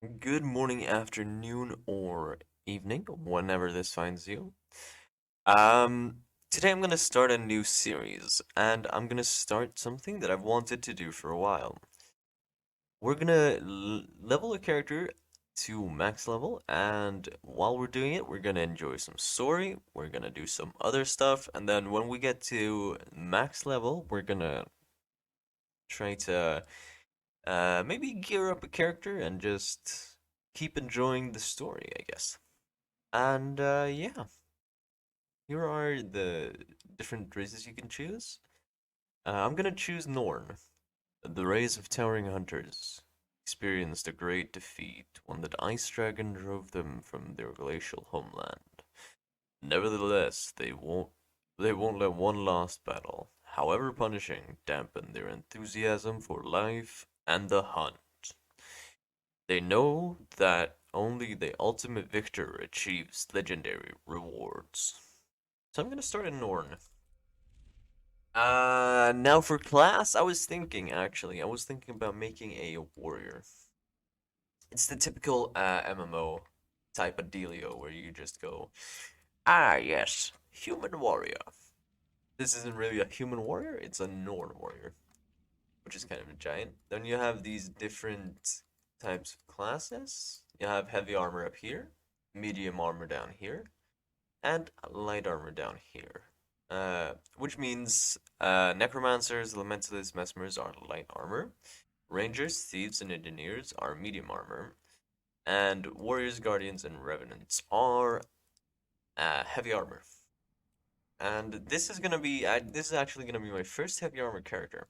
Good morning, afternoon, or evening, whenever this finds you. Today I'm gonna start a new series, and I'm gonna start something that I've wanted to do for a while. We're gonna level a character to max level, and while we're doing it, we're gonna enjoy some story, we're gonna do some other stuff, and then when we get to max level, we're gonna try to maybe gear up a character and just keep enjoying the story, I guess. And yeah, here are the different races you can choose. I'm gonna choose Norn. The race of towering hunters experienced a great defeat, one that Ice Dragon drove them from their glacial homeland. Nevertheless, they won't let one last battle, however punishing, dampen their enthusiasm for life and the hunt. They know that only the ultimate victor achieves legendary rewards. So I'm gonna start in Norn. Now for class, I was thinking about making a warrior. It's the typical MMO type of dealio where you just go, ah yes, human warrior. This isn't really a human warrior, it's a Norn warrior, which is kind of a giant. Then you have these different types of classes. You have heavy armor up here, medium armor down here, and light armor down here. Which means necromancers, elementalists, mesmers are light armor. Rangers, thieves, and engineers are medium armor. And warriors, guardians, and revenants are heavy armor. And this is actually gonna be my first heavy armor character.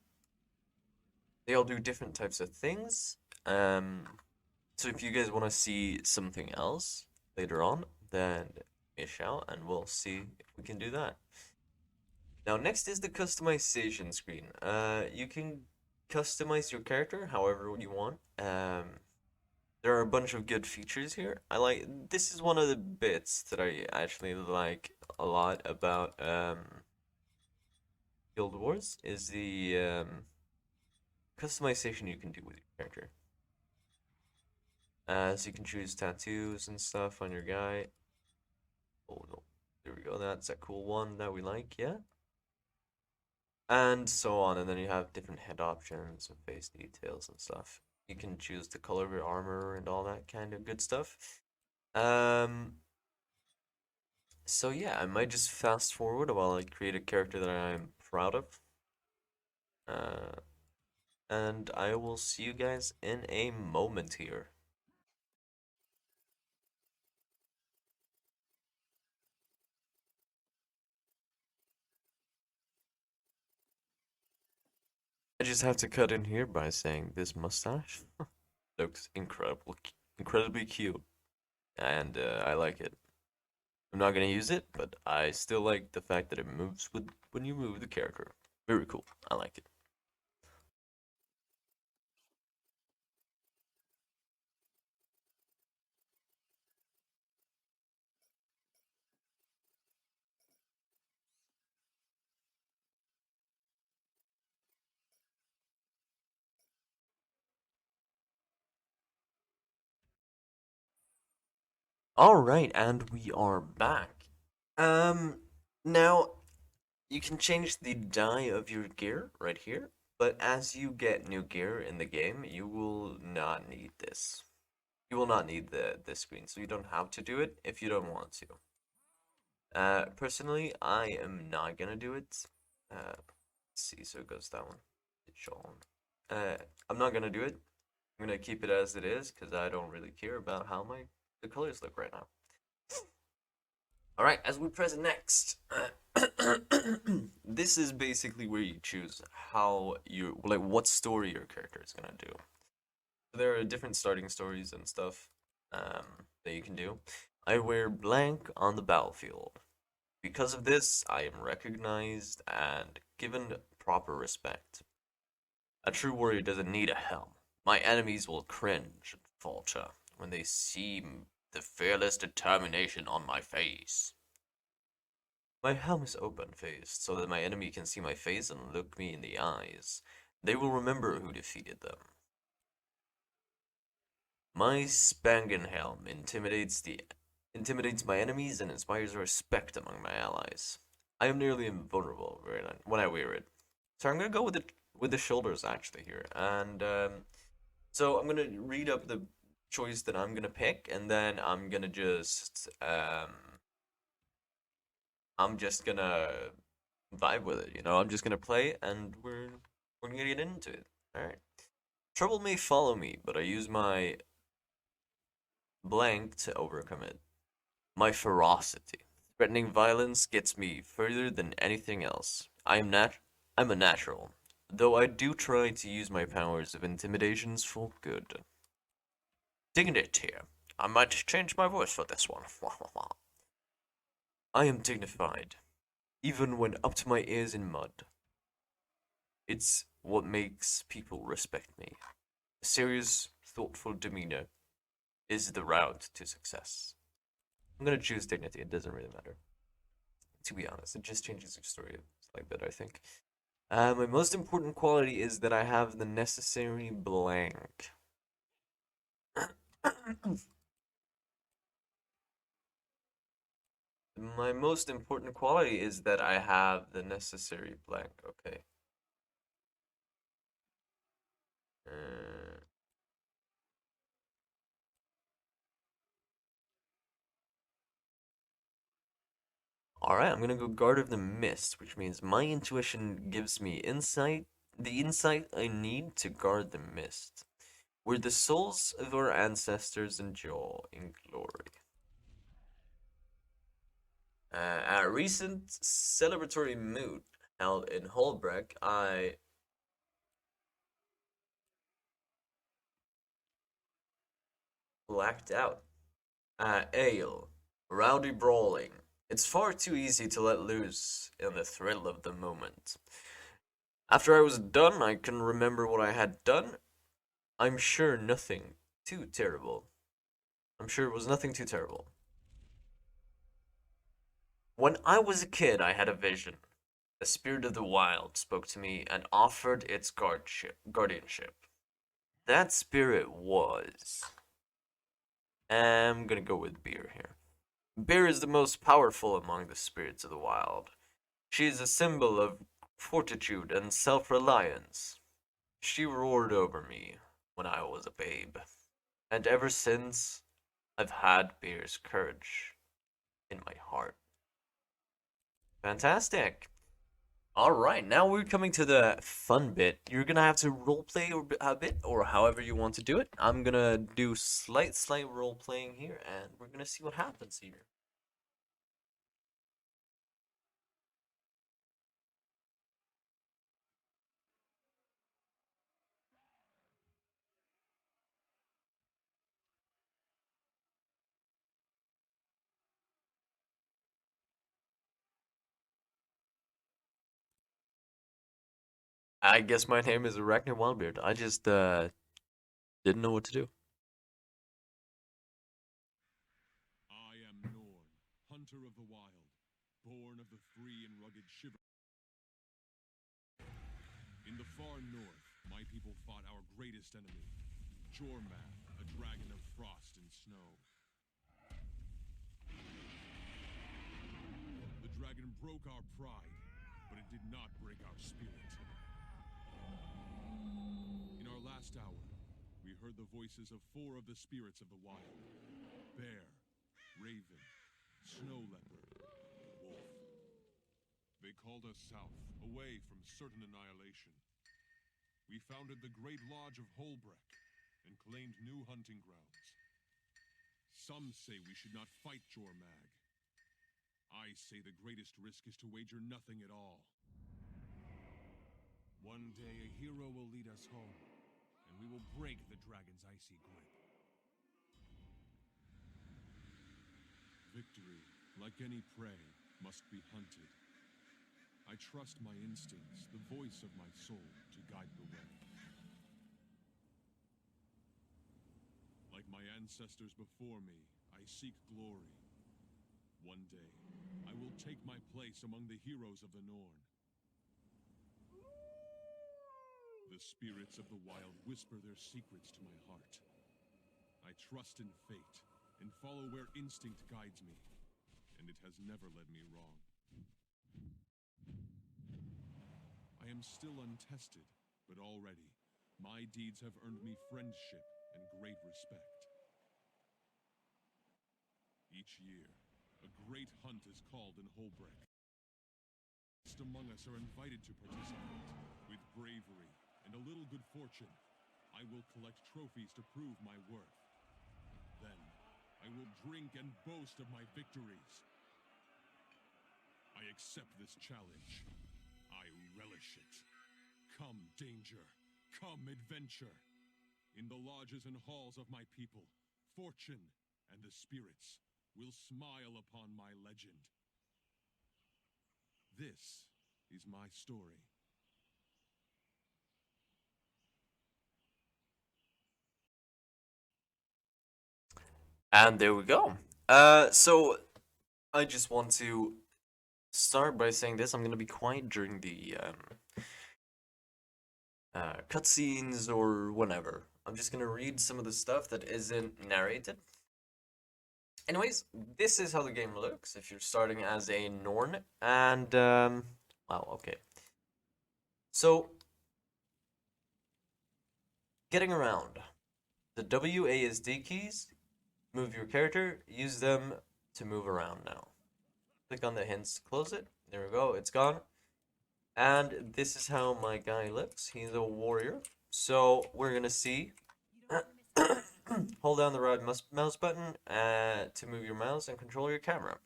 They all do different types of things. So if you guys want to see something else later on, then give me a shout and we'll see if we can do that. Now, next is the customization screen. You can customize your character however you want. There are a bunch of good features here. This is one of the bits that I actually like a lot about Guild Wars is the customization you can do with your character. So you can choose tattoos and stuff on your guy. Oh no, there we go. That's a cool one that we like, yeah. And so on, and then you have different head options and face details and stuff. You can choose the color of your armor and all that kind of good stuff. Um, so yeah, I might just fast forward while I create a character that I'm proud of. Uh, and I will see you guys in a moment here. I just have to cut in here by saying this mustache looks incredibly cute, and I like it. I'm not gonna use it, but I still like the fact that it moves with when you move the character. Very cool. I like it. All right, and we are back. Um, now you can change the dye of your gear right here, but as you get new gear in the game, you will not need this. You will not need the this screen, so you don't have to do it if you don't want to. Personally, I am not gonna do it. Let's see, so it goes that one. Sean. Uh, I'm not gonna do it. I'm gonna keep it as it is because I don't really care about how the colors look right now. All right, as we press next, this is basically where you choose how you like what story your character is gonna do. So there are different starting stories and stuff that you can do. I wear blank on the battlefield. Because of this, I am recognized and given proper respect. A true warrior doesn't need a helm. My enemies will cringe and falter when they see the fearless determination on my face. My helm is open-faced so that my enemy can see my face and look me in the eyes. They will remember who defeated them. My Spangenhelm intimidates my enemies and inspires respect among my allies. I am nearly invulnerable when I wear it. So I'm gonna go with the shoulders actually here, and so I'm gonna read up the choice that I'm gonna pick, and then I'm just gonna vibe with it. You know, I'm just gonna play, and we're gonna get into it. All right. Trouble may follow me, but I use my blank to overcome it. My ferocity. Threatening violence gets me further than anything else. I'm a natural, though I do try to use my powers of intimidations for good. Dignity here. I might change my voice for this one. I am dignified, even when up to my ears in mud. It's what makes people respect me. A serious, thoughtful demeanor is the route to success. I'm gonna choose dignity, it doesn't really matter. To be honest, it just changes your story a slight bit, I think. My most important quality is that I have the necessary blank. My most important quality is that I have the necessary blank. Okay. Uh, Alright, I'm gonna go Guard of the Mist, which means my intuition gives me the insight I need to guard the mist, where the souls of our ancestors endure in glory. At a recent celebratory mood held in Holbrook, I blacked out. Ale, rowdy brawling. It's far too easy to let loose in the thrill of the moment. After I was done, I can remember what I had done. I'm sure nothing too terrible. I'm sure it was nothing too terrible. When I was a kid, I had a vision. The spirit of the wild spoke to me and offered its guardianship. That spirit was. I'm gonna go with beer here. Beer is the most powerful among the spirits of the wild. She is a symbol of fortitude and self reliance. She roared over me when I was a babe, and ever since, I've had beer's courage in my heart. Fantastic! Alright, now we're coming to the fun bit. You're gonna have to roleplay a bit, or however you want to do it. I'm gonna do slight role playing here, and we're gonna see what happens here. I guess my name is Arachnid Wildbeard. I just didn't know what to do. I am Norn, hunter of the wild, born of the free and rugged shiver. In the far north, my people fought our greatest enemy, Jormag, a dragon of frost and snow. The dragon broke our pride, but it did not break our spirit. In our last hour, we heard the voices of 4 of the spirits of the wild: Bear, Raven, Snow Leopard, Wolf. They called us south, away from certain annihilation. We founded the Great Lodge of Holbrook and claimed new hunting grounds. Some say we should not fight Jormag. I say the greatest risk is to wager nothing at all. One day a hero will lead us home, and we will break the dragon's icy grip. Victory, like any prey, must be hunted. I trust my instincts, the voice of my soul, to guide the way. Like my ancestors before me, I seek glory. One day, I will take my place among the heroes of the Norn. The spirits of the wild whisper their secrets to my heart. I trust in fate and follow where instinct guides me, and it has never led me wrong. I am still untested, but already my deeds have earned me friendship and great respect. Each year, a great hunt is called in Holbrecht. The best among us are invited to participate. With bravery and a little good fortune, I will collect trophies to prove my worth. Then, I will drink and boast of my victories. I accept this challenge. I relish it. Come, danger. Come, adventure. In the lodges and halls of my people, fortune and the spirits will smile upon my legend. This is my story. And there we go. So I just want to start by saying this. I'm gonna be quiet during the cutscenes or whatever. I'm just gonna read some of the stuff that isn't narrated. Anyways, this is how the game looks if you're starting as a Norn. And, wow, okay. So, getting around. The WASD keys, move your character, use them to move around now. Click on the hints, close it. There we go, it's gone. And this is how my guy looks. He's a warrior. So, we're gonna see. Hold down the right mouse button to move your mouse and control your camera.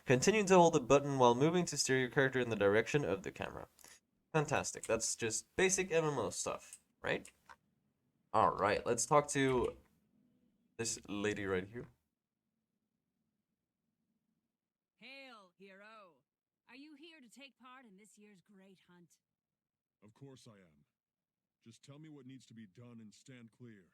Continue to hold the button while moving to steer your character in the direction of the camera. Fantastic. That's just basic MMO stuff, right? Alright, let's talk to this lady right here. Hail, hero! Are you here to take part in this year's great hunt? Of course I am. Just tell me what needs to be done and stand clear.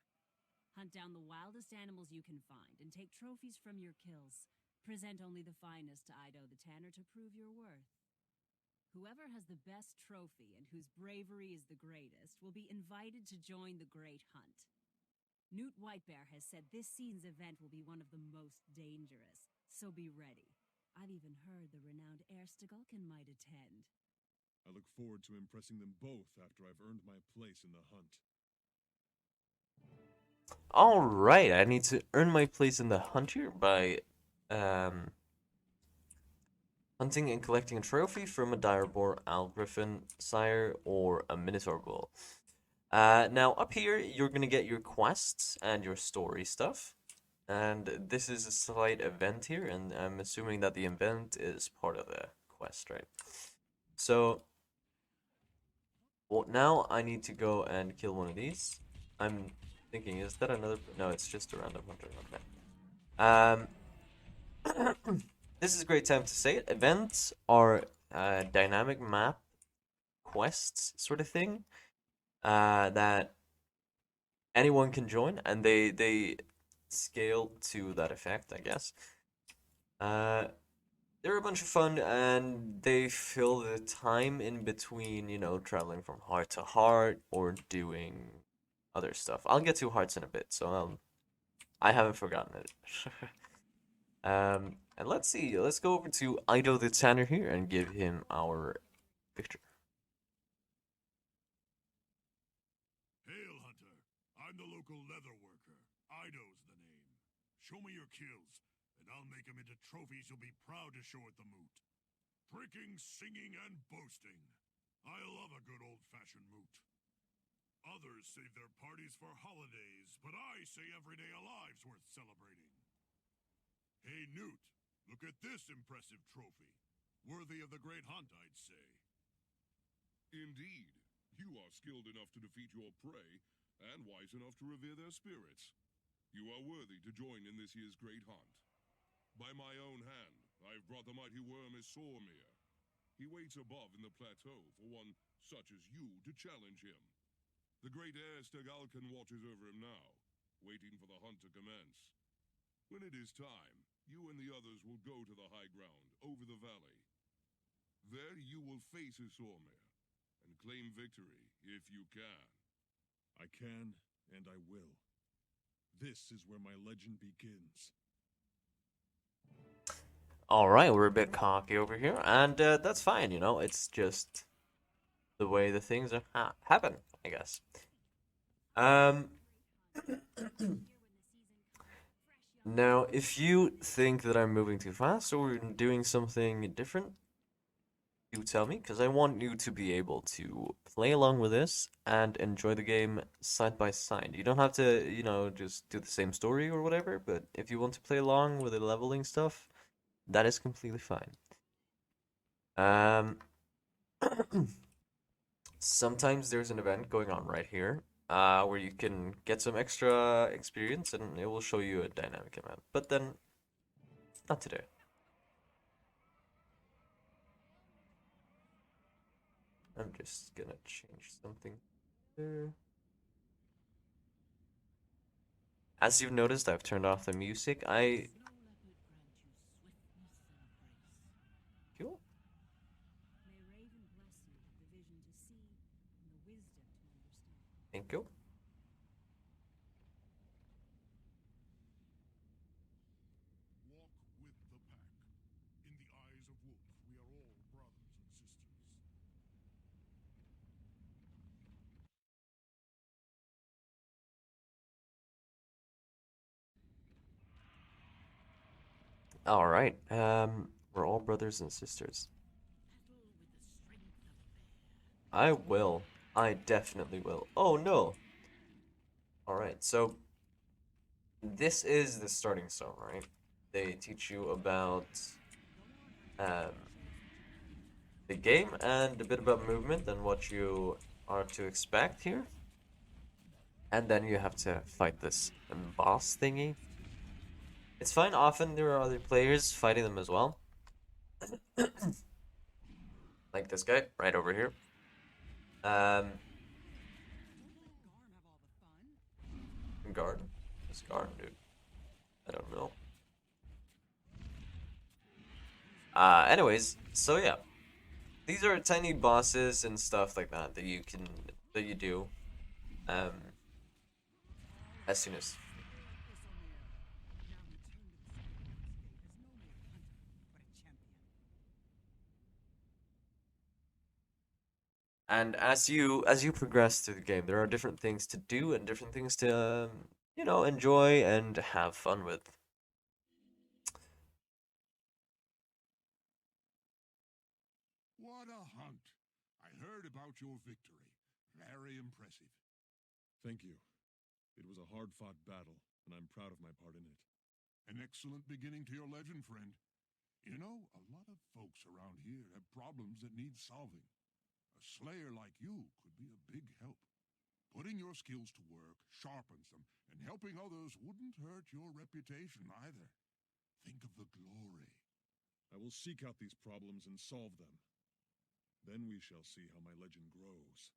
Hunt down the wildest animals you can find and take trophies from your kills. Present only the finest to Ido the Tanner to prove your worth. Whoever has the best trophy and whose bravery is the greatest will be invited to join the great hunt. Newt Whitebear has said this season's event will be one of the most dangerous, so be ready. I've even heard the renowned heir Stagulkin might attend. I look forward to impressing them both after I've earned my place in the hunt. Alright, I need to earn my place in the hunt here by hunting and collecting a trophy from a direboar, owl griffin, sire, or a minotaur bull. Now, up here, you're going to get your quests and your story stuff. And this is a slight event here, and I'm assuming that the event is part of the quest, right? So, well, now I need to go and kill one of these. I'm thinking, is that another? No, it's just a random hunter. Okay. This is a great time to say it. Events are dynamic map quests sort of thing that anyone can join, and they scale to that effect, I guess. They're a bunch of fun, and they fill the time in between, you know, traveling from heart to heart or doing other stuff. I'll get to hearts in a bit, so I haven't forgotten it. And let's see. Let's go over to Ido the Tanner here and give him our picture. Hail, Hunter. I'm the local leather worker. Ido's the name. Show me your kills, and I'll make them into trophies you'll be proud to show at the moot. Pricking, singing, and boasting. I love a good old-fashioned moot. Others save their parties for holidays, but I say every day alive's worth celebrating. Hey, Newt, look at this impressive trophy. Worthy of the great hunt, I'd say. Indeed. You are skilled enough to defeat your prey, and wise enough to revere their spirits. You are worthy to join in this year's great hunt. By my own hand, I've brought the mighty worm Isormir. He waits above in the plateau for one such as you to challenge him. The great heir Stagulkin watches over him now, waiting for the hunt to commence. When it is time, you and the others will go to the high ground, over the valley. There you will face Isormir, and claim victory, if you can. I can, and I will. This is where my legend begins. Alright, we're a bit cocky over here, and that's fine, it's just the way the things are happen, I guess. Um, Now, if you think that I'm moving too fast or doing something different, you tell me, because I want you to be able to play along with this and enjoy the game side by side. You don't have to, just do the same story or whatever, but if you want to play along with the leveling stuff, that is completely fine. Um, Sometimes there's an event going on right here, where you can get some extra experience and it will show you a dynamic event. But then, not today. I'm just gonna change something there. As you've noticed, I've turned off the music. Cool. Thank you. Walk with the pack. In the eyes of Wolf, we are all brothers and sisters. All right. We're all brothers and sisters. I will. I definitely will. Oh no. All right. So this is the starting zone, right? They teach you about um, the game and a bit about movement and what you are to expect here. And then you have to fight this boss thingy. It's fine. Often there are other players fighting them as well. Like this guy right over here. Um, Garden. This garden, dude. I don't know. Anyways, so yeah. These are tiny bosses and stuff like that that you do. Um, as soon as. And as you progress through the game, there are different things to do and different things to enjoy and have fun with. What a hunt! I heard about your victory. Very impressive. Thank you. It was a hard-fought battle, and I'm proud of my part in it. An excellent beginning to your legend, friend. You know, a lot of folks around here have problems that need solving. A slayer like you could be a big help. Putting your skills to work sharpens them, and helping others wouldn't hurt your reputation either. Think of the glory. I will seek out these problems and solve them. Then we shall see how my legend grows.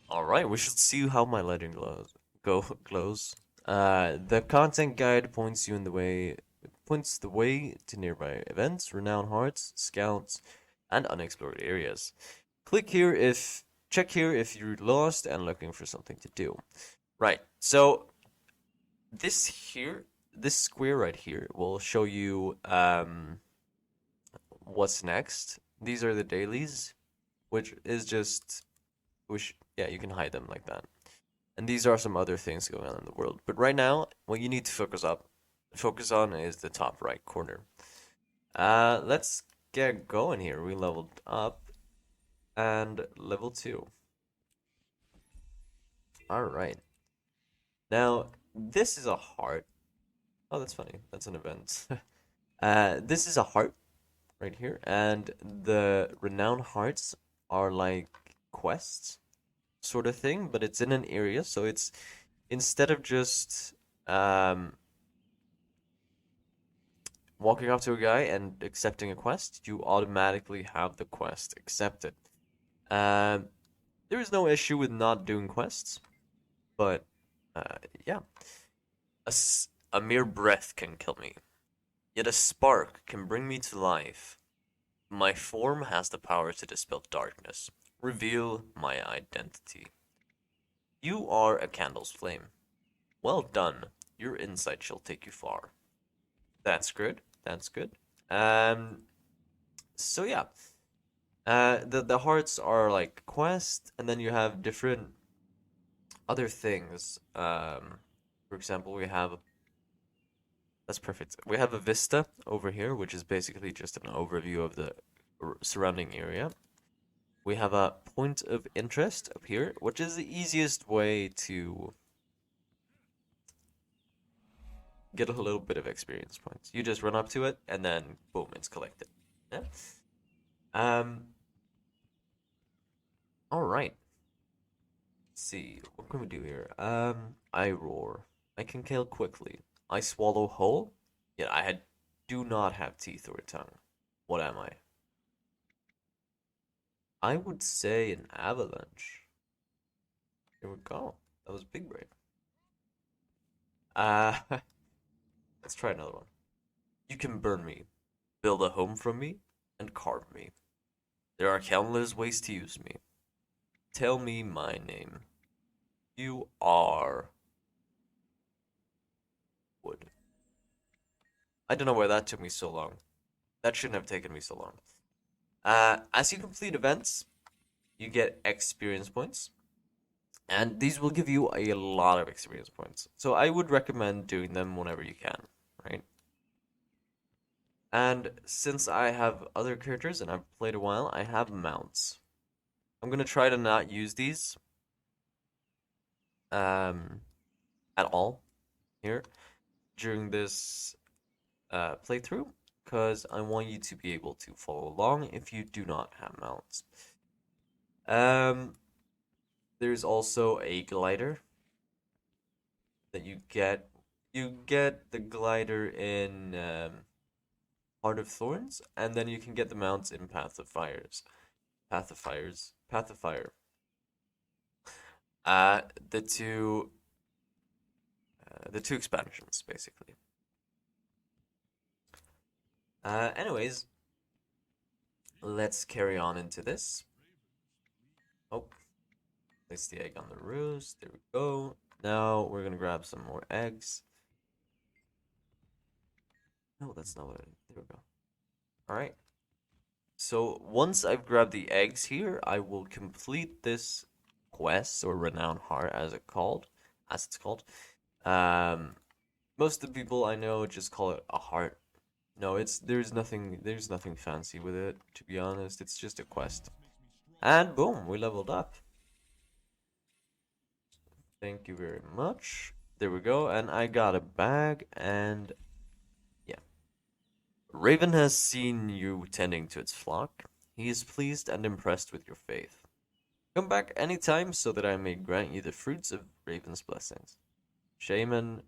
All right, we should see how my legend glows. The content guide points the way to nearby events, renowned hearts, scouts, and unexplored areas. Check here if you're lost and looking for something to do. Right. So this square right here will show you what's next. These are the dailies, which is just yeah, you can hide them like that. And these are some other things going on in the world. But right now, what you need to focus on is the top right corner. Let's get going here. We leveled up and level 2. All right. Now, this is a heart. Oh, that's funny. That's an event. This is a heart right here, and the renowned hearts are like quests sort of thing, but it's in an area, so it's instead of just walking up to a guy and accepting a quest, you automatically have the quest accepted. Um, there is no issue with not doing quests, but yeah, a mere breath can kill me, yet a spark can bring me to life. My form has the power to dispel darkness, reveal my identity. You are a candle's flame. Well done. Your insight shall take you far. That's good. That's good. So yeah. The hearts are like quest, and then you have different other things. For example, we have that's perfect. We have a vista over here, which is basically just an overview of the surrounding area. We have a point of interest up here, which is the easiest way to get a little bit of experience points. You just run up to it, and then boom, it's collected. Yeah. Um. All right. Let's see, what can we do here? I roar. I can kill quickly. I swallow whole. Yet do not have teeth or a tongue. What am I? I would say an avalanche. Here we go. That was big brain. Uh, let's try another one. You can burn me, build a home from me, and carve me. There are countless ways to use me. Tell me my name. You are wood. I don't know why that took me so long. That shouldn't have taken me so long. As you complete events, you get experience points, and these will give you a lot of experience points. So I would recommend doing them whenever you can, right? And since I have other characters and I've played a while, I have mounts. I'm gonna try to not use these at all here during this playthrough, because I want you to be able to follow along if you do not have mounts. Um, there's also a glider that you get. You get the glider in Heart of Thorns, and then you can get the mounts in Path of Fires. Path of Fire. Uh, the two, the two expansions, basically. Anyways, let's carry on into this. Oh, place the egg on the roost. There we go. Now we're gonna grab some more eggs. No, that's not what there we go. Alright. So once I've grabbed the eggs here, I will complete this quest, or Renowned Heart as it's called. Most of the people I know just call it a heart. No, there's nothing fancy with it, to be honest. It's just a quest. And boom, we leveled up. Thank you very much. There we go, and I got a bag, and yeah. Raven has seen you tending to its flock. He is pleased and impressed with your faith. Come back anytime so that I may grant you the fruits of Raven's blessings. Shaman,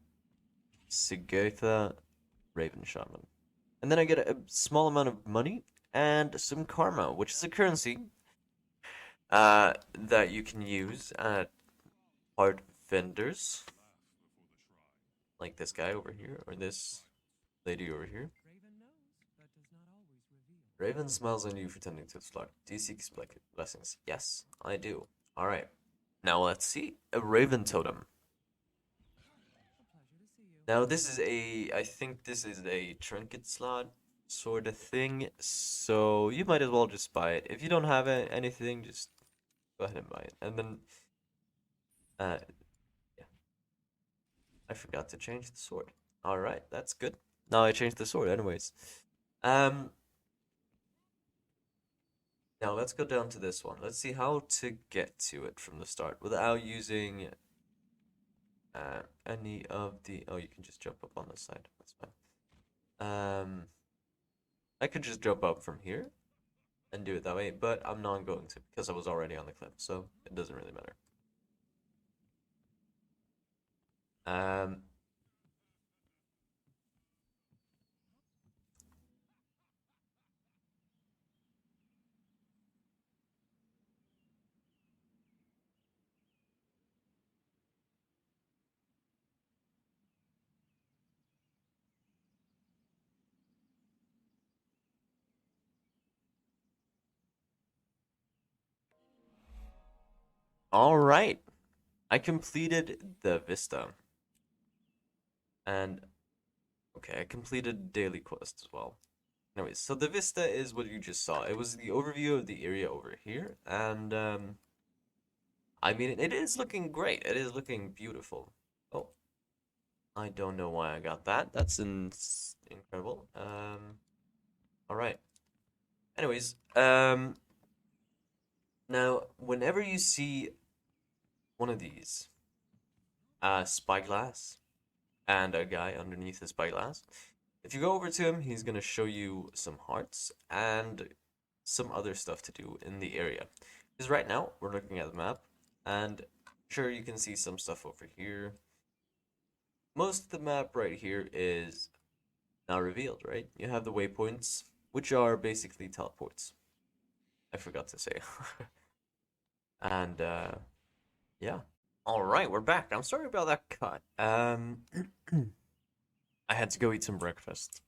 Gw2 Raven Shaman. And then I get a small amount of money and some karma, which is a currency that you can use at hard vendors, like this guy over here, or this lady over here. Raven smiles on you for tending to its flock. Do you seek blessings? Yes, I do. Alright. Now let's see. A Raven Totem. Now I think this is a trinket slot sort of thing, so you might as well just buy it. If you don't have anything, just go ahead and buy it. And then, yeah. I forgot to change the sword. Alright, that's good. Now I changed the sword anyways. Now let's go down to this one. Let's see how to get to it from the start without using any of the... Oh, you can just jump up on this side. That's fine. I could just jump up from here and do it that way, but I'm not going to because I was already on the cliff, so it doesn't really matter. All right. I completed the Vista. And, okay, I completed daily quest as well. Anyways, so the Vista is what you just saw. It was the overview of the area over here. And, I mean, it is looking great. It is looking beautiful. Oh, I don't know why I got that. That's incredible. All right. Anyways, now whenever you see one of these, spyglass and a guy underneath the spyglass, if you go over to him, he's gonna show you some hearts and some other stuff to do in the area. Because right now we're looking at the map, and sure you can see some stuff over here. Most of the map right here is now revealed, right? You have the waypoints, which are basically teleports. I forgot to say. And yeah. All right, we're back. I'm sorry about that cut. I had to go eat some breakfast.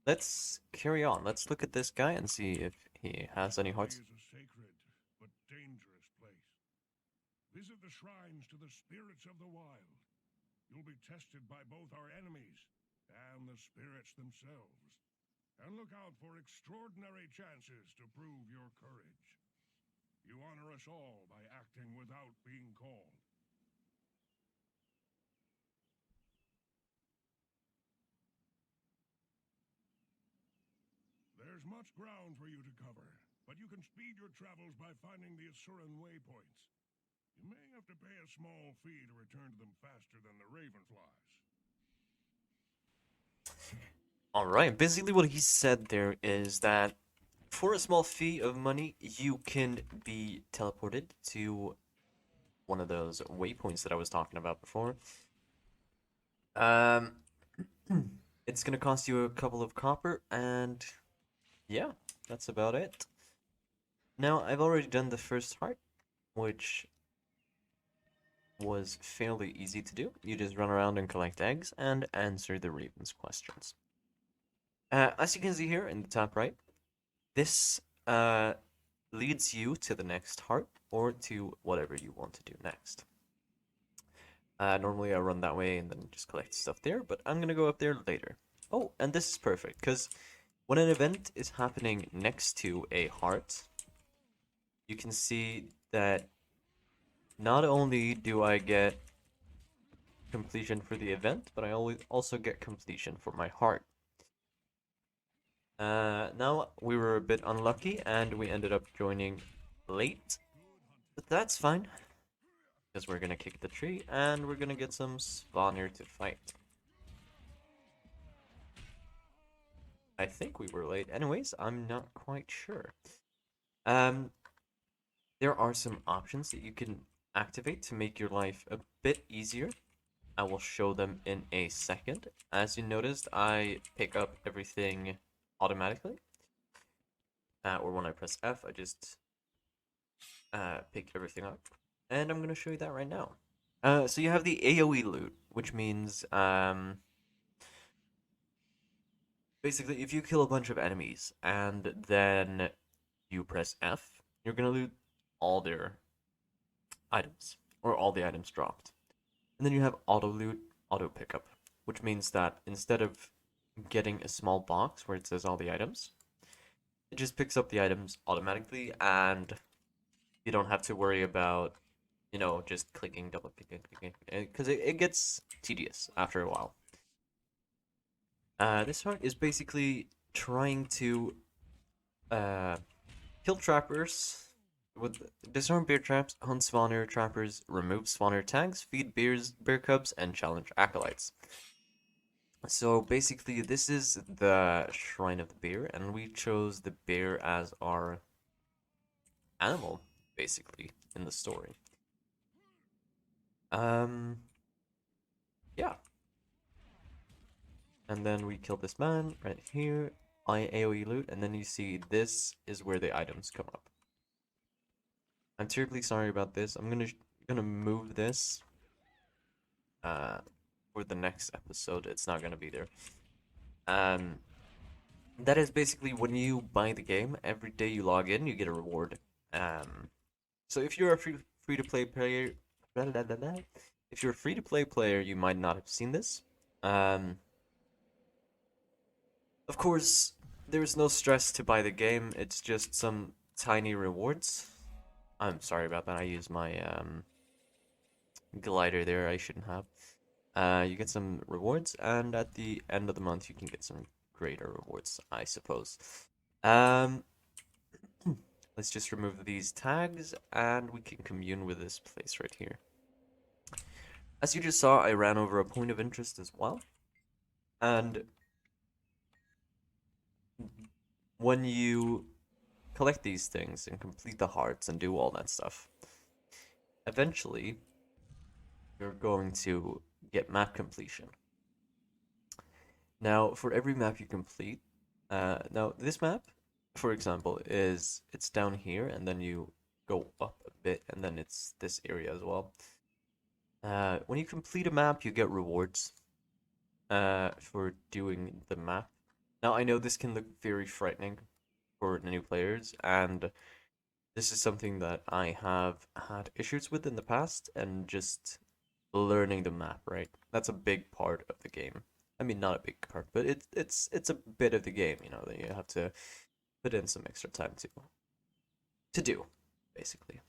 Let's carry on. Let's look at this guy and see if he has any hearts. Is a sacred but dangerous place. Visit the shrines to the spirits of the wild. You'll be tested by both our enemies and the spirits themselves. And look out for extraordinary chances to prove your courage. You honor us all by acting without being called. There's much ground for you to cover, but you can speed your travels by finding the Asuran waypoints. You may have to pay a small fee to return to them faster than the Ravenflies. All right, basically what he said there is that for a small fee of money, you can be teleported to one of those waypoints that I was talking about before. Um, it's gonna cost you a couple of copper, and yeah, that's about it. Now, I've already done the first heart, which was fairly easy to do. You just run around and collect eggs and answer the Raven's questions. As you can see here in the top right, this leads you to the next heart or to whatever you want to do next. Normally I run that way and then just collect stuff there, but I'm gonna go up there later. Oh, and this is perfect, because when an event is happening next to a heart, you can see that not only do I get completion for the event, but I also get completion for my heart. Now, we were a bit unlucky, and we ended up joining late, but that's fine, because we're gonna kick the tree, and we're gonna get some spawner to fight. I think we were late. Anyways, I'm not quite sure. There are some options that you can activate to make your life a bit easier. I will show them in a second. As you noticed, I pick up everything automatically. Or when I press F, I just pick everything up. And I'm going to show you that right now. So you have the AoE loot, which means basically if you kill a bunch of enemies and then you press F, you're going to loot all their items, or all the items dropped. And then you have auto loot, auto pickup, which means that instead of getting a small box where it says all the items, it just picks up the items automatically, and you don't have to worry about, you know, just clicking, double clicking, because it gets tedious after a while. This one is basically trying to kill trappers with disarm bear traps, hunt spawner trappers, remove spawner tags, feed bear cubs, and challenge acolytes. So basically, this is the Shrine of the Bear, and we chose the bear as our animal, basically, in the story. Yeah. And then we kill this man right here. I AoE loot, and then you see this is where the items come up. I'm terribly sorry about this. I'm gonna move this for the next episode. It's not gonna be there. That is basically when you buy the game, every day you log in, you get a reward. So if you're a free to play If you're a free-to-play player, you might not have seen this. Um, of course, there's no stress to buy the game. It's just some tiny rewards. I'm sorry about that. I used my glider there. I shouldn't have. You get some rewards, and at the end of the month, you can get some greater rewards, I suppose. Um, let's just remove these tags, and we can commune with this place right here. As you just saw, I ran over a point of interest as well. And when you collect these things and complete the hearts and do all that stuff, eventually you're going to get map completion. Now, for every map you complete, now this map, for example, it's down here and then you go up a bit and then it's this area as well. When you complete a map, you get rewards for doing the map. Now, I know this can look very frightening for new players, and this is something that I have had issues with in the past, and just learning the map, right? That's a big part of the game. I mean, not a big part, but it's a bit of the game, you know, that you have to put in some extra time to do, basically.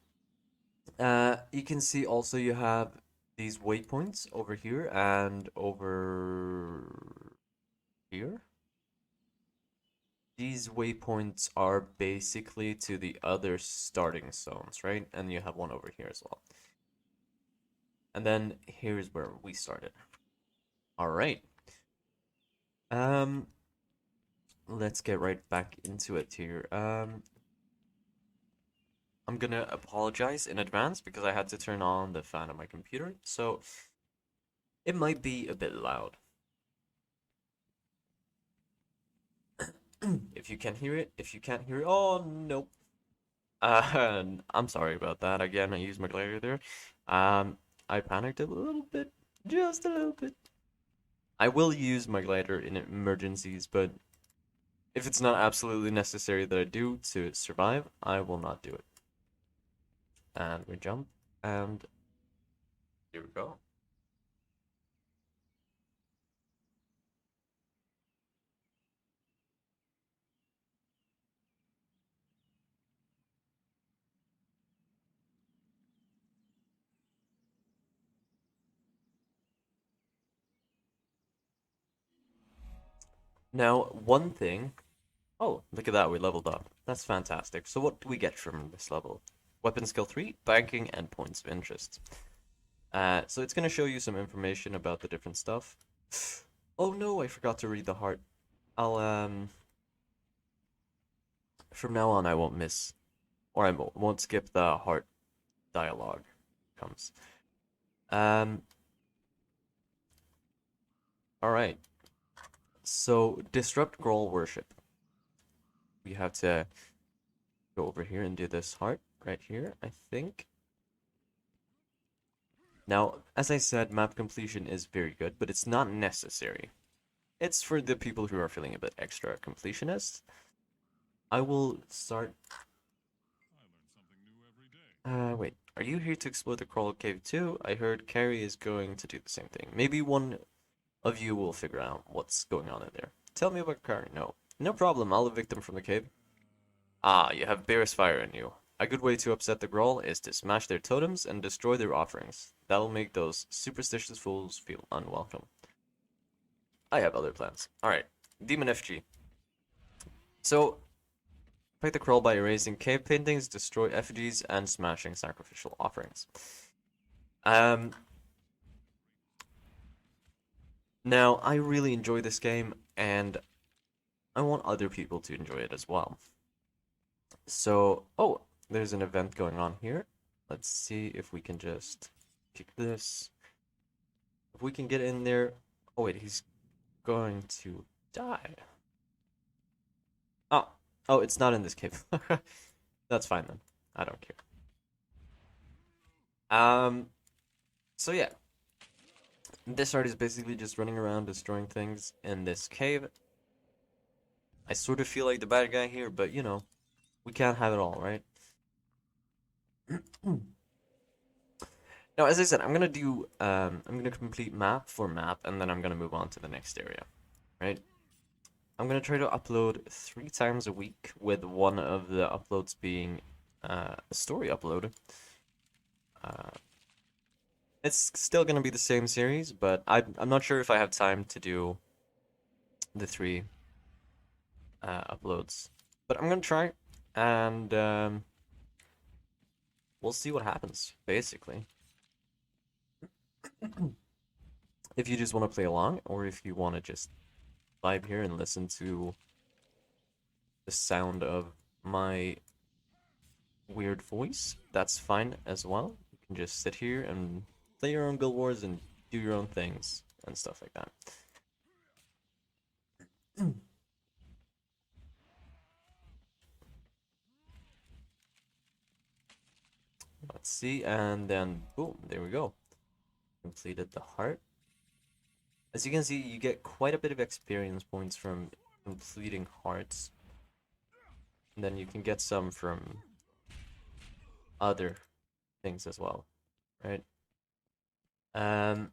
You can see also you have these waypoints over here and over here. These waypoints are basically to the other starting zones, right? And you have one over here as well. And then here's where we started. All right. Let's get right back into it here. I'm gonna apologize in advance because I had to turn on the fan on my computer, so it might be a bit loud. If you can hear it, if you can't hear it, oh no. I'm sorry about that. Again, I used my glider there. I panicked a little bit, just a little bit. I will use my glider in emergencies, but if it's not absolutely necessary that I do to survive, I will not do it. And we jump, and here we go. Now, one thing. Oh, look at that, we leveled up. That's fantastic. So what do we get from this level? Weapon skill 3, banking, and points of interest. So it's going to show you some information about the different stuff. Oh no, I forgot to read the heart. I'll, from now on I won't miss, or I won't skip the heart dialogue comes. Alright. So, disrupt Groll worship. We have to go over here and do this heart right here, I think. Now, as I said, map completion is very good, but it's not necessary. It's for the people who are feeling a bit extra completionist. I will start. Wait. Are you here to explore the Coral Cave too? I heard Carrie is going to do the same thing. Maybe one of you will figure out what's going on in there. Tell me about Carrie. No. No problem. I'll evict them from the cave. Ah, you have Bear's Fire in you. A good way to upset the Groll is to smash their totems and destroy their offerings. That'll make those superstitious fools feel unwelcome. I have other plans. Alright. Demon FG. So, fight the Groll by erasing cave paintings, destroy effigies, and smashing sacrificial offerings. Now, I really enjoy this game, and I want other people to enjoy it as well. So, oh, there's an event going on here. Let's see if we can just kick this. If we can get in there. Oh, wait, he's going to die. Oh, it's not in this cave. That's fine then. I don't care. So yeah. This art is basically just running around destroying things in this cave. I sort of feel like the bad guy here, but you know, we can't have it all, right? Now, as I said, I'm gonna complete map for map, and then I'm gonna move on to the next area, right? I'm gonna try to upload 3 times a week, with one of the uploads being a story upload. It's still gonna be the same series, but I'm not sure if I have time to do the 3 uploads, but I'm gonna try, and we'll see what happens, basically. If you just want to play along, or if you want to just vibe here and listen to the sound of my weird voice, that's fine as well. You can just sit here and play your own Guild Wars and do your own things and stuff like that. Let's see, and then boom, there we go. Completed the heart. As you can see, you get quite a bit of experience points from completing hearts. And then you can get some from other things as well, right? Now,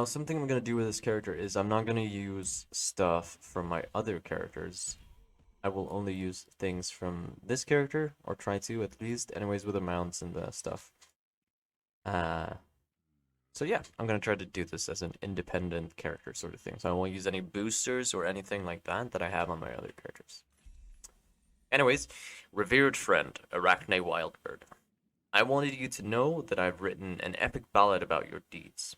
something I'm going to do with this character is I'm not going to use stuff from my other characters. I will only use things from this character, or try to at least, anyways, with the mounts and the stuff. So yeah, I'm going to try to do this as an independent character sort of thing. So I won't use any boosters or anything like that I have on my other characters. Anyways, revered friend, Arachne Wildbird. I wanted you to know that I've written an epic ballad about your deeds.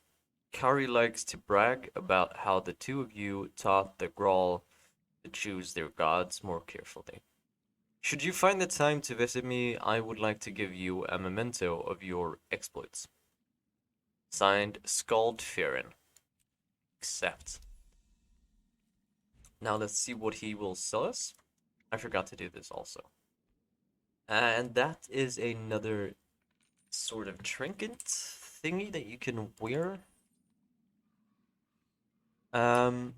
Kari likes to brag about how the two of you taught the Grawl to choose their gods more carefully. Should you find the time to visit me, I would like to give you a memento of your exploits. Signed, Skald Fearin. Accept. Now let's see what he will sell us. I forgot to do this also. And that is another sort of trinket thingy that you can wear. Alright.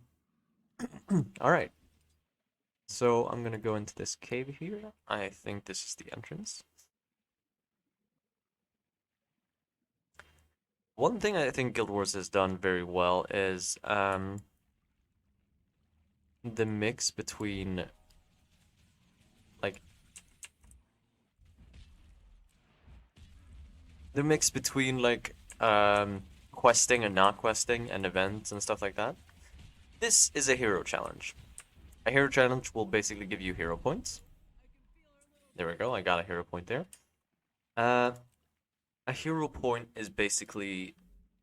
So I'm gonna go into this cave here. I think this is the entrance. One thing I think Guild Wars has done very well is the mix between like questing and not questing and events and stuff like that. This is a hero challenge. A hero challenge will basically give you hero points. There we go, I got a hero point there. A hero point is basically,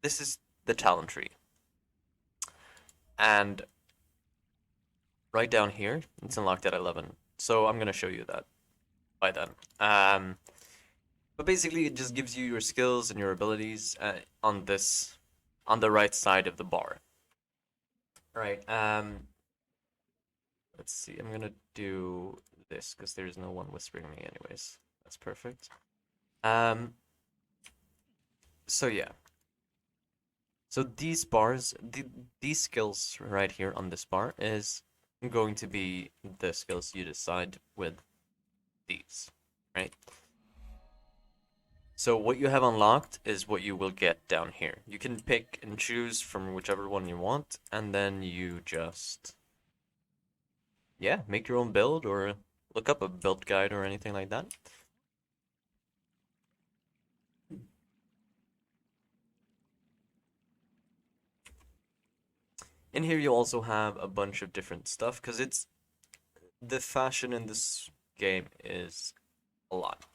this is the talent tree. And right down here, it's unlocked at 11. So I'm going to show you that by then. But basically, it just gives you your skills and your abilities on the right side of the bar. All right. Let's see. I'm gonna do this because there's no one whispering me, anyways. That's perfect. So yeah. So these bars, these skills right here on this bar is going to be the skills you decide with these, right? So what you have unlocked is what you will get down here. You can pick and choose from whichever one you want, and then you just, yeah, make your own build or look up a build guide or anything like that. In here you also have a bunch of different stuff, because it's, the fashion in this game is a lot.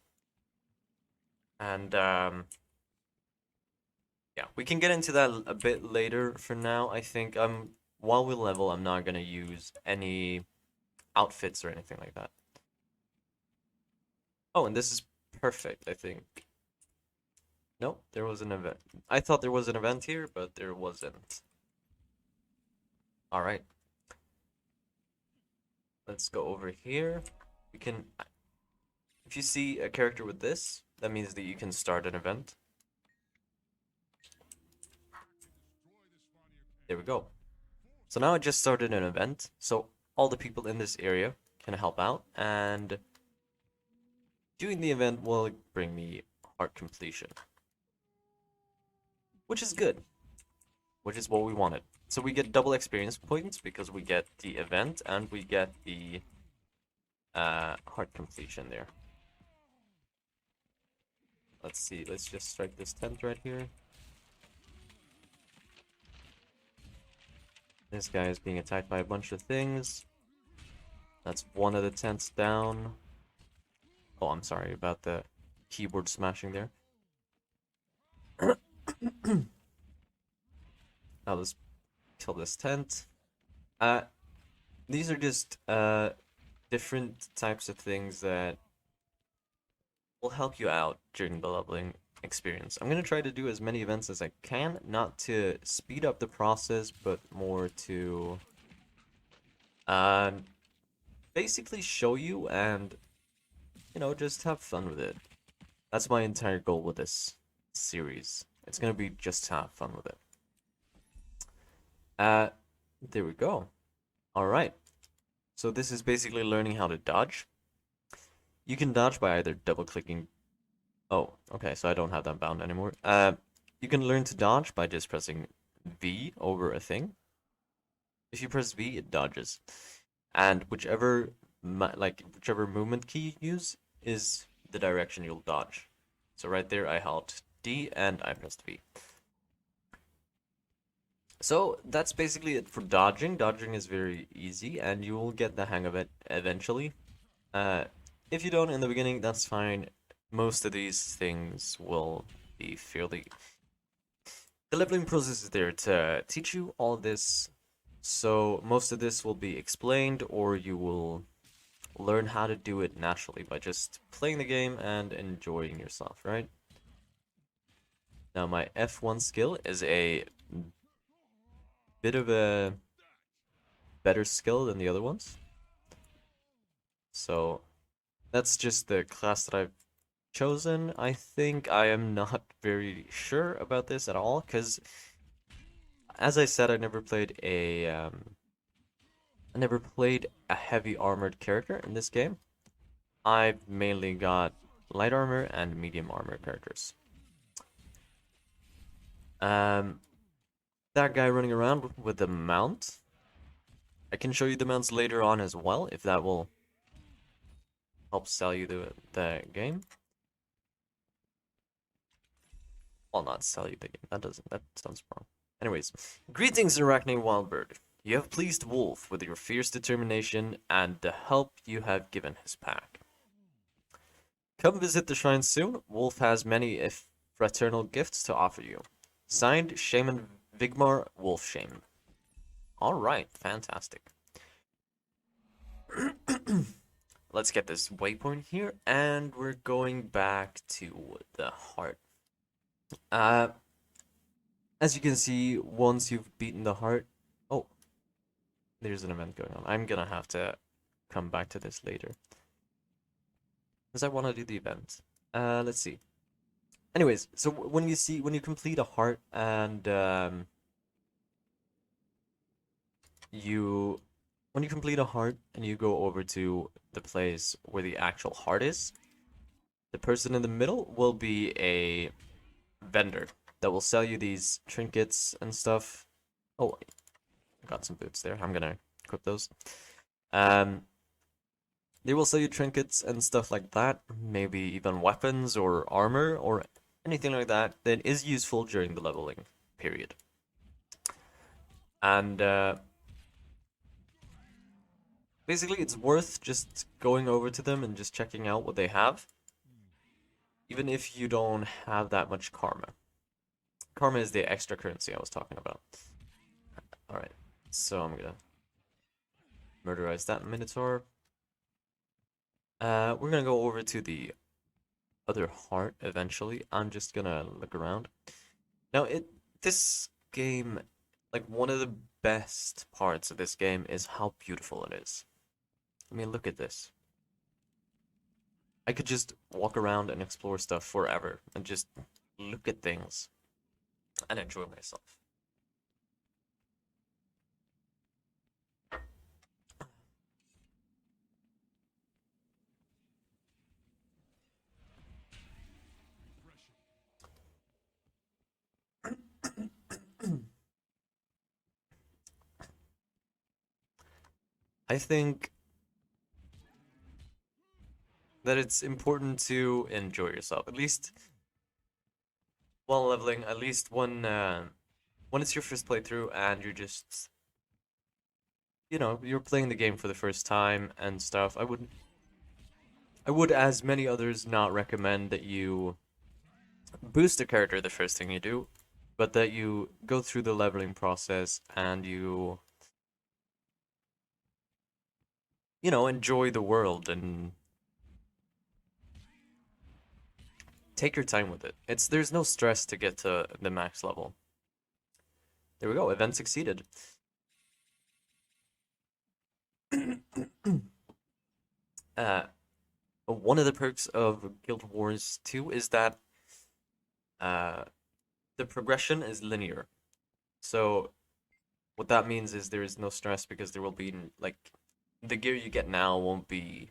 And yeah, we can get into that a bit later. For now, I think while we level, I'm not gonna use any outfits or anything like that. Oh, and this is perfect, I think. Nope, there was an event. I thought there was an event here, but there wasn't. Alright. Let's go over here. We can, if you see a character with this, that means that you can start an event. There we go. So now I just started an event, so all the people in this area can help out, and Doing the event will bring me heart completion, which is good, which is what we wanted. So we get double experience points because we get the event and we get the heart completion there. Let's see, let's just strike this tent right here. This guy is being attacked by a bunch of things. That's one of the tents down. Oh, I'm sorry about the keyboard smashing there. Now let's kill this tent. These are just different types of things that will help you out during the leveling experience. I'm gonna try to do as many events as I can, not to speed up the process, but more to basically show you and, you know, just have fun with it. That's my entire goal with this series. It's gonna be just to have fun with it. There we go. Alright. So this is basically learning how to dodge. You can dodge by either double-clicking... Oh, okay, so I don't have that bound anymore. You can learn to dodge by just pressing V over a thing. If you press V, it dodges. And whichever movement key you use is the direction you'll dodge. So right there, I held D and I pressed V. So that's basically it for dodging. Dodging is very easy, and you will get the hang of it eventually. If you don't in the beginning, that's fine. Most of these things will be fairly... The leveling process is there to teach you all this, so most of this will be explained, or you will learn how to do it naturally by just playing the game and enjoying yourself, right? Now my F1 skill is a bit of a better skill than the other ones. So that's just the class that I've chosen. I think I am not very sure about this at all, because as I said, I never played a heavy armored character in this game. I've mainly got light armor and medium armor characters. That guy running around with the mount. I can show you the mounts later on as well, if that will help sell you the game. Well, not sell you the game. That sounds wrong. Anyways, greetings, Arachne Wildbird. You have pleased Wolf with your fierce determination and the help you have given his pack. Come visit the shrine soon. Wolf has many, if fraternal gifts to offer you. Signed, Shaman Vigmar Wolfshame. Alright, fantastic. Let's get this waypoint here, and we're going back to the heart. As you can see, once you've beaten the heart... Oh, there's an event going on. I'm gonna have to come back to this later, because I want to do the event. Let's see. Anyways, so when you complete a heart and when you complete a heart and you go over to the place where the actual heart is, the person in the middle will be a vendor that will sell you these trinkets and stuff. Oh, I got some boots there. I'm gonna equip those. They will sell you trinkets and stuff like that, maybe even weapons or armor or anything like that that is useful during the leveling period. And basically it's worth just going over to them and just checking out what they have, even if you don't have that much karma. Karma is the extra currency I was talking about. Alright, so I'm gonna murderize that Minotaur. We're gonna go over to the other heart eventually. I'm just gonna look around. Now, this game, like, one of the best parts of this game is how beautiful it is. I mean, look at this. I could just walk around and explore stuff forever and just look at things and enjoy myself. I think that it's important to enjoy yourself, at least while leveling, at least when it's your first playthrough and you're just, you're playing the game for the first time and stuff. I would, as many others, not recommend that you boost a character the first thing you do, but that you go through the leveling process and you enjoy the world and take your time with it. There's no stress to get to the max level. There we go. Event succeeded. uh, One of the perks of Guild Wars 2 is that uh, the progression is linear. So what that means is there is no stress because there will be like the gear you get now won't be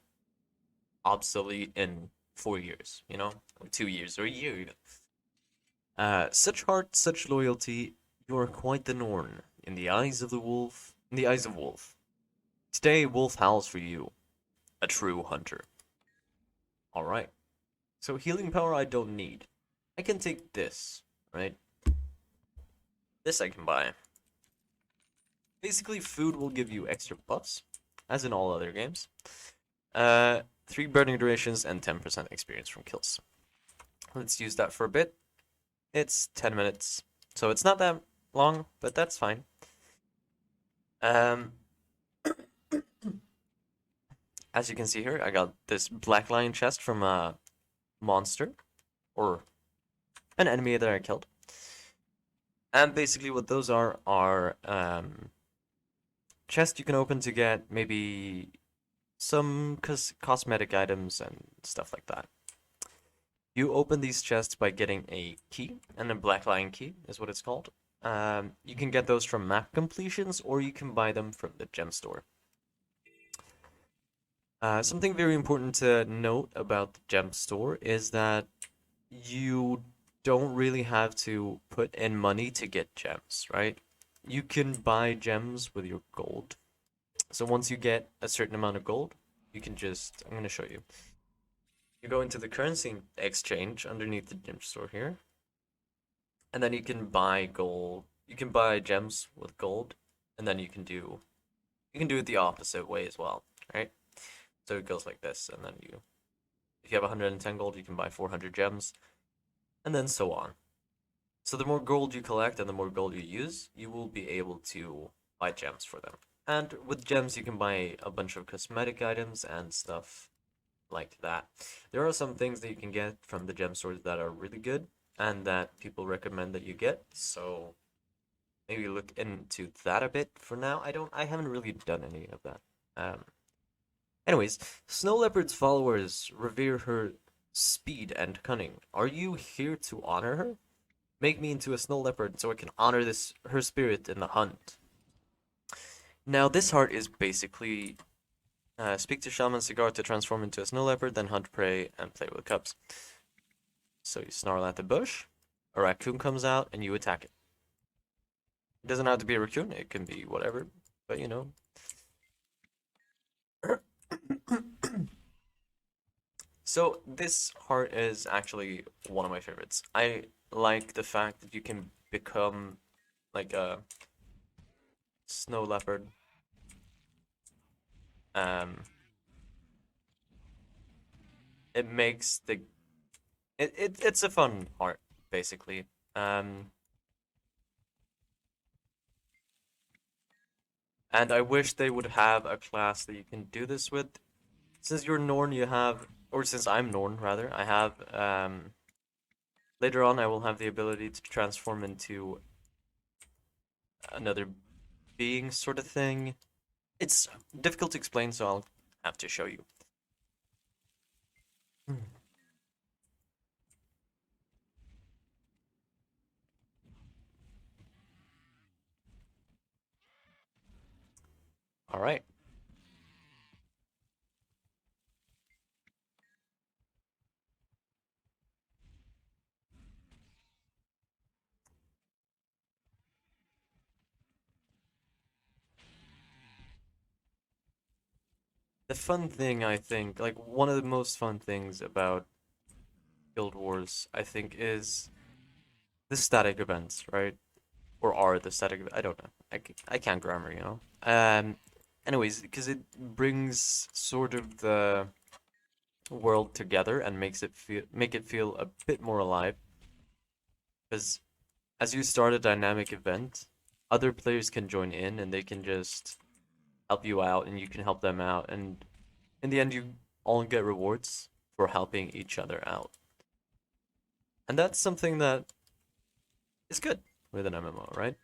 obsolete in 4 years, or 2 years, or a year even. Such heart, such loyalty, you are quite the Norn in the eyes of the wolf. In the eyes of Wolf. Today, Wolf howls for you, a true hunter. All right. So healing power I don't need. I can take this, right? This I can buy. Basically, food will give you extra buffs, as in all other games. 3 burning durations and 10% experience from kills. Let's use that for a bit. It's 10 minutes, so it's not that long, but that's fine. Um, as you can see here, I got this black lion chest from a monster, or an enemy that I killed. And basically what those are chests you can open to get maybe some cosmetic items and stuff like that. You open these chests by getting a key, and a black lion key is what it's called. You can get those from map completions, or you can buy them from the gem store. Something very important to note about the gem store is that you don't really have to put in money to get gems, right? You can buy gems with your gold. So once you get a certain amount of gold, you can I'm going to show you. You go into the currency exchange underneath the gem store here, and then you can buy gold. You can buy gems with gold, and then you can do it the opposite way as well, right? So it goes like this, and then if you have 110 gold, you can buy 400 gems, and then so on. So the more gold you collect and the more gold you use, you will be able to buy gems for them. And with gems, you can buy a bunch of cosmetic items and stuff like that. There are some things that you can get from the gem stores that are really good and that people recommend that you get. So maybe look into that a bit. For now, I haven't really done any of that. Anyways, Snow Leopard's followers revere her speed and cunning. Are you here to honor her? Make me into a snow leopard so I can honor her spirit in the hunt. Now this heart is basically speak to Shaman Cigar to transform into a snow leopard, then hunt prey and play with cubs. So you snarl at the bush, a raccoon comes out, and you attack it. It doesn't have to be a raccoon, it can be whatever, but you know. So this heart is actually one of my favorites. I like the fact that you can become like a snow leopard. Um, it makes it's a fun heart basically. And I wish they would have a class that you can do this with. Since you're Norn, you have, or since I'm Norn rather, I have later on I will have the ability to transform into another being sort of thing. It's difficult to explain, so I'll have to show you. All right. the fun thing, I think, like one of the most fun things about Guild Wars, I think, is the static events, right? Or are the static? I don't know. I can't grammar, you know. Anyways, because it brings sort of the world together and make it feel a bit more alive. Because as you start a dynamic event, other players can join in and they can just help you out and you can help them out, and in the end you all get rewards for helping each other out. And that's something that is good with an MMO, right?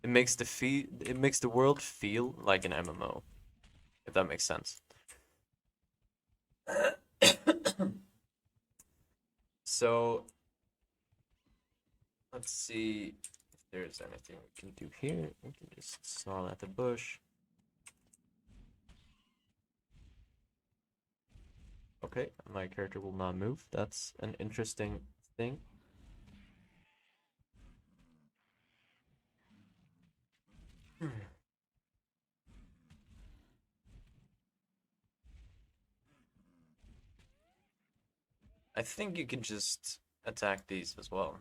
It makes the world feel like an MMO, if that makes sense. So let's see if there's anything we can do here. We can just snarl at the bush. Okay, my character will not move. That's an interesting thing. I think you can just attack these as well.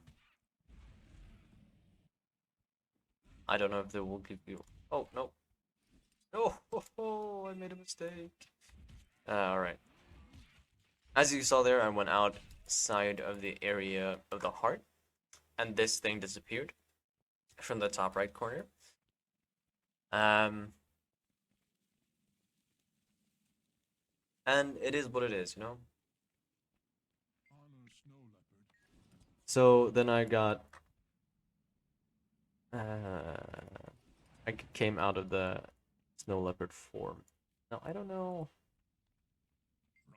I don't know if they will give you. Oh no! No! Oh, I made a mistake. All right. As you saw there, I went outside of the area of the heart, and this thing disappeared from the top right corner. Um, and it is what it is, you know. Honor snow leopard. So then I got. I came out of the snow leopard form. Now I don't know.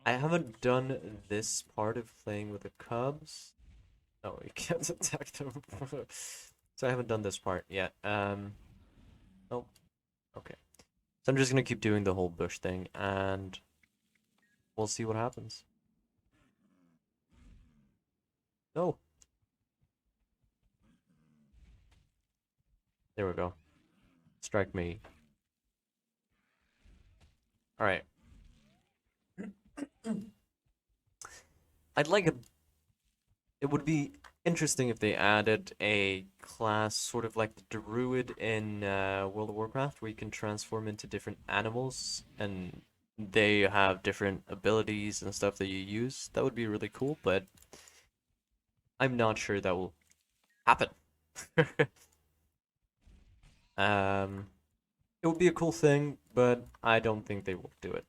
I haven't done this part of playing with the cubs. No, we can't attack them. So I haven't done this part yet. Oh, okay. So I'm just gonna keep doing the whole bush thing, and we'll see what happens. No. There we go. Strike me. Alright. I'd like a... It would be interesting if they added a class sort of like the druid in World of Warcraft, where you can transform into different animals and they have different abilities and stuff that you use. That would be really cool, but I'm not sure that will happen. It would be a cool thing, but I don't think they will do it.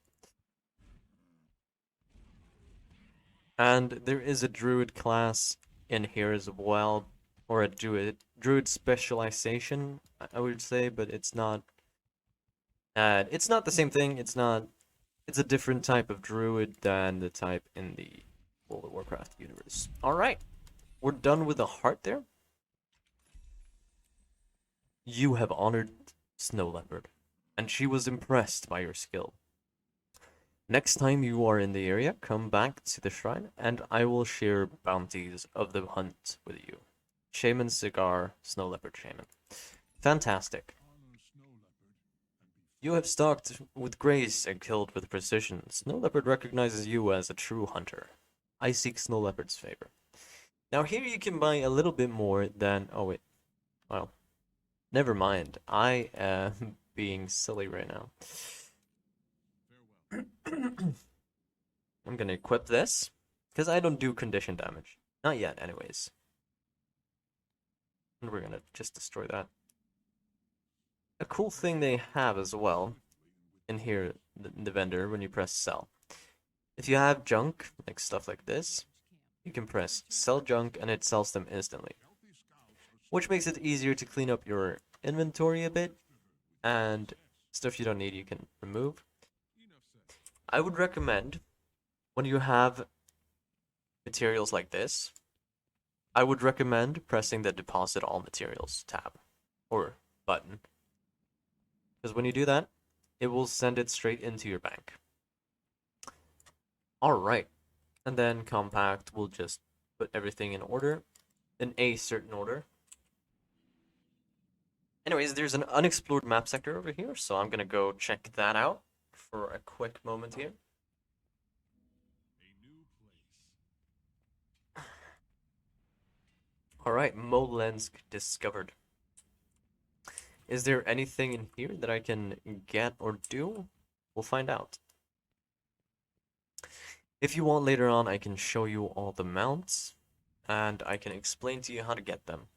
And there is a druid class in here as well, or a druid specialization, I would say, but it's not. It's not the same thing. It's not. It's a different type of druid than the type in the World of Warcraft universe. All right, we're done with the heart there. You have honored Snow Leopard, and she was impressed by your skill. Next time you are in the area, come back to the shrine, and I will share bounties of the hunt with you. Shaman Cigar, Snow Leopard Shaman. Fantastic. Honor snow leopard. You have stalked with grace and killed with precision. Snow Leopard recognizes you as a true hunter. I seek Snow Leopard's favor. Now here you can buy a little bit more than... Oh wait. Well, never mind. I am being silly right now. Farewell. I'm gonna equip this, because I don't do condition damage. Not yet, anyways. And we're gonna just destroy that. A cool thing they have as well, in here, the vendor, when you press sell. If you have junk, like stuff like this, you can press sell junk and it sells them instantly. Which makes it easier to clean up your inventory a bit, and stuff you don't need you can remove. I would recommend, when you have materials like this, I would recommend pressing the deposit all materials tab, or button. Because when you do that, it will send it straight into your bank. Alright, and then compact will just put everything in order, in a certain order. Anyways, there's an unexplored map sector over here, so I'm gonna go check that out. for a quick moment here. A new place. Alright, Molensk discovered. Is there anything in here that I can get or do? We'll find out. If you want later on, I can show you all the mounts, and I can explain to you how to get them.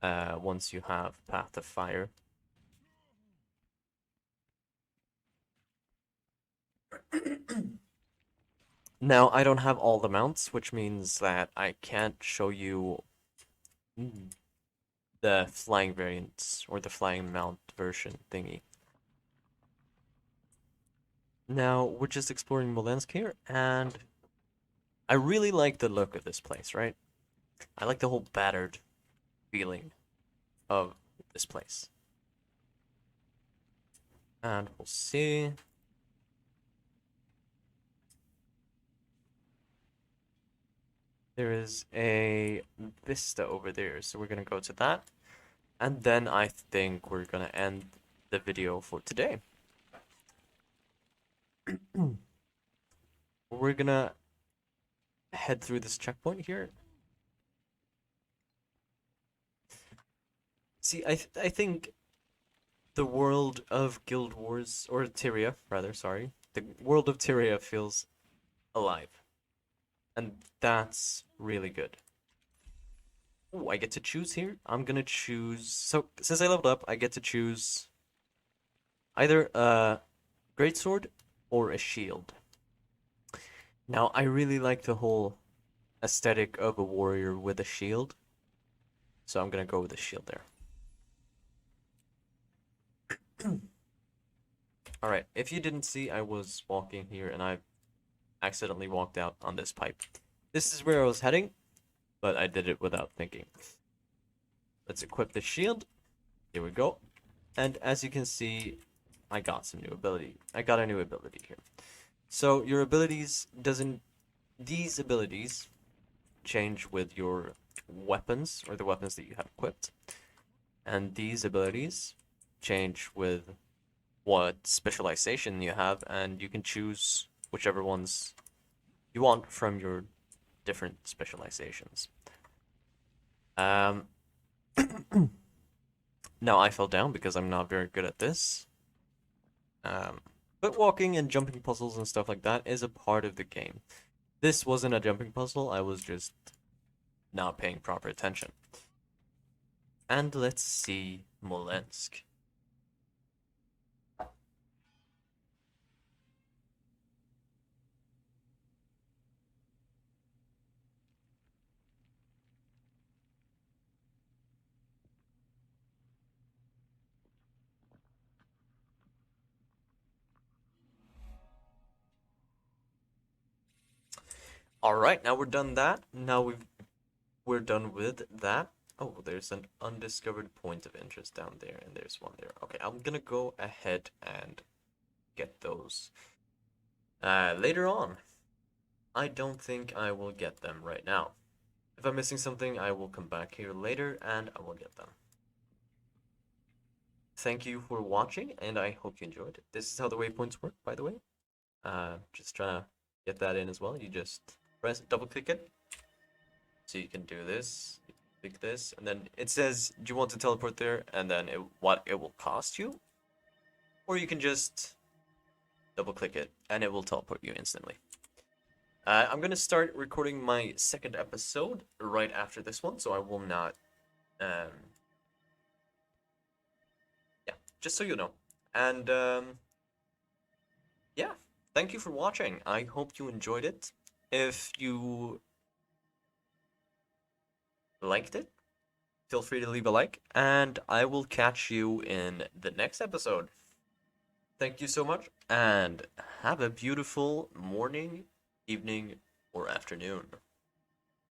Once you have Path of Fire. Now, I don't have all the mounts, which means that I can't show you the flying variants or the flying mount version thingy. Now, we're just exploring Smolensk here, and I really like the look of this place, right? I like the whole battered feeling of this place. And we'll see. There is a vista over there, so we're gonna go to that. And then I think we're gonna end the video for today. We're gonna head through this checkpoint here. See, I think the world of Guild Wars, or Tyria, rather, sorry. The world of Tyria feels alive. And that's really good. Oh, I get to choose here. I'm gonna choose... So, since I leveled up, I get to choose either a greatsword or a shield. Now, I really like the whole aesthetic of a warrior with a shield. So I'm gonna go with the shield there. Alright, if you didn't see, I was walking here and I accidentally walked out on this pipe. This is where I was heading, but I did it without thinking. Let's equip the shield. Here we go. And as you can see, I got some new ability. I got a new ability here. So your abilities these abilities change with your weapons, or the weapons that you have equipped. And these abilities change with what specialization you have, and you can choose whichever ones you want from your different specializations. Now I fell down because I'm not very good at this. But walking and jumping puzzles and stuff like that is a part of the game. This wasn't a jumping puzzle, I was just not paying proper attention. And let's see Smolensk. Alright, now we're done that. Now we're done with that. Oh, there's an undiscovered point of interest down there, and there's one there. Okay, I'm gonna go ahead and get those later on. I don't think I will get them right now. If I'm missing something, I will come back here later and I will get them. Thank you for watching, and I hope you enjoyed it. This is how the waypoints work, by the way. Just trying to get that in as well. You just double click it. So you can do this, click this, and then it says, do you want to teleport there? And then what it will cost you. Or you can just double click it, and it will teleport you instantly. I'm going to start recording my second episode right after this one, so I will not... yeah, just so you know. And, yeah, thank you for watching. I hope you enjoyed it. If you liked it, feel free to leave a like, and I will catch you in the next episode. Thank you so much, and have a beautiful morning, evening, or afternoon.